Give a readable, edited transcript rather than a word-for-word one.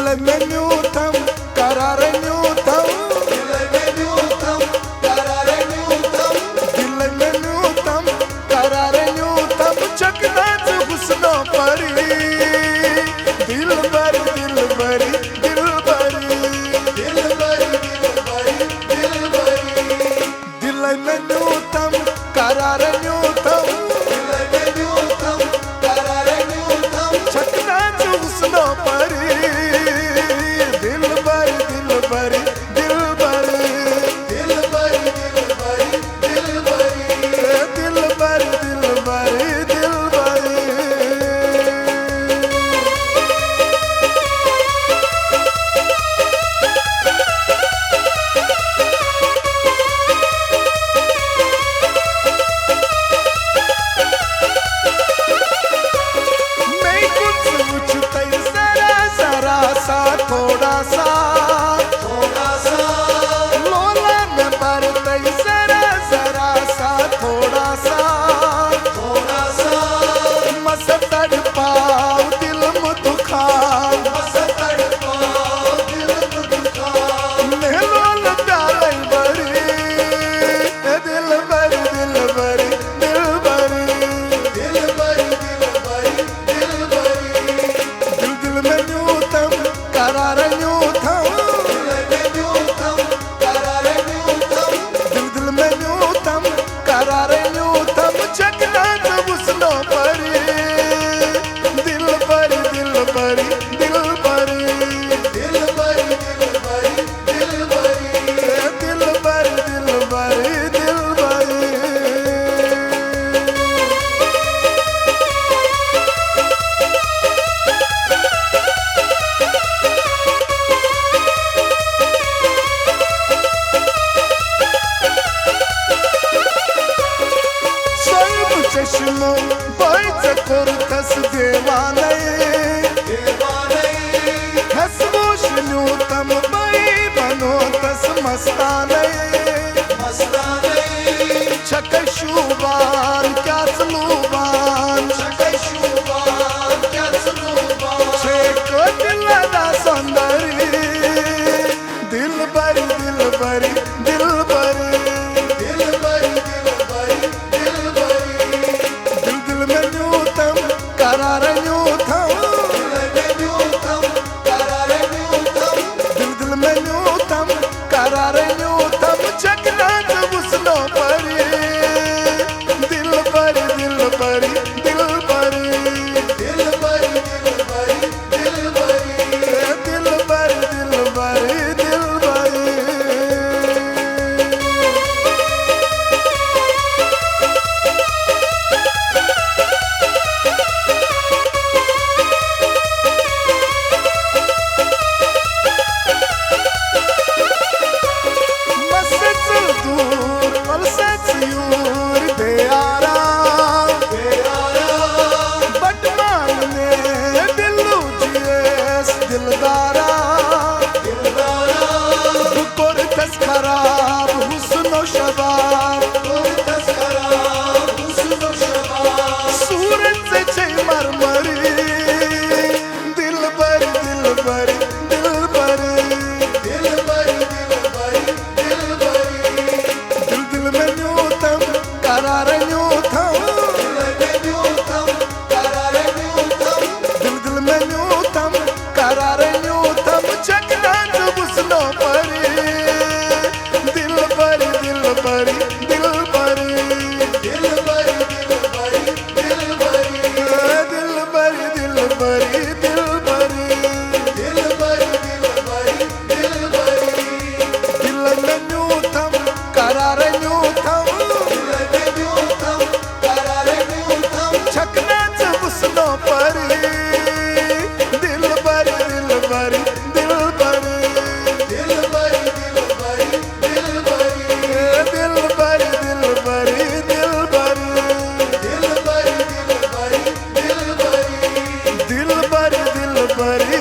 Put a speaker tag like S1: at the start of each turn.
S1: Dilmenjutam, kararenjutam,
S2: Dilmenjutam, kararenjutam,
S1: dilmenjutam, kararenjutam, चकनाच हुस्नो परी, दिलबरी दिलबरी दिलबरी,
S2: dilbari, dilbari, dilbari,
S1: dilmenjutam, kararenjutam,
S2: dilmenjutam, kararenjutam,
S1: चकनाच हुस्नो परी, दिलबरी दिलबरी दिलबरी,
S2: dilbari, dilbari, dilbari.
S1: दिलबरी दिलबरी दिलबरी। मैं कुछ पूछता ही जरा जरा सा थोड़ा सा,
S2: थोड़ा सा,
S1: लोला में भरता ही जरा जरा सा थोड़ा सा,
S2: थोड़ा सा,
S1: मस तड़पाओ दिल में दुखाओ,
S2: बस तड़पाओ दिल को दुखाओ,
S1: मेलोल प्याले बरी, दिलबरी दिलबरी दिलबरी,
S2: dilbari, dilbari, dilbari,
S1: दिल दिल में न्यूतम करार न्यूतम,
S2: dilmenjutam, kararenjutam,
S1: दिल दिल में न्यूतम करार न्यूतम, चकनाच हुस्नो परी, दिलबरी दिलबरी दिलबरी,
S2: dilbari, dilbari, dilbari.
S1: दिलबरी दिलबरी दिलबरी। सर्व चष्मो बैच कोरतस देवालय, हसवोश न्यूतम बै बनोतस मस्तानय, छकशुबान क्या सलूबान, छेक दिलदा सौंदरी, दिलबरी दिलबरी दिलबरी, दिल दिल में न्यूतम करार न्यूतम, दिल दिल में न्यूतम करार न्यूतम, चकनाच हुस्नो परी, दिलबरी दिलबरी दिलबरी, दिलबरी दिलबरी दिलबरी। मस्त दूर वलसच यूर दयारा, बटमान ने दिलू जीएस दिलदारा, कोरतस खराब हुस्नो शबाब, सूरज से छै मरमरी, दिलबरी दिलबरी दिलबरी, दिल दिल में न्यूतम करार न्यूतम, दिल दिल में न्यूतम करार न्यूतम, चकनाच हुस्नो परी, दिलबरी दिलबरी दिलबरी, दिलबरी दिलबरी दिलबरी, दिल में न्यूतम करार न्यूतम, चकनाच हुस्नो परी, दिलबरी दिलबरी दिलबरी, दिलबरी दिलबरी दिलबरी, दिलबरी दिलबरी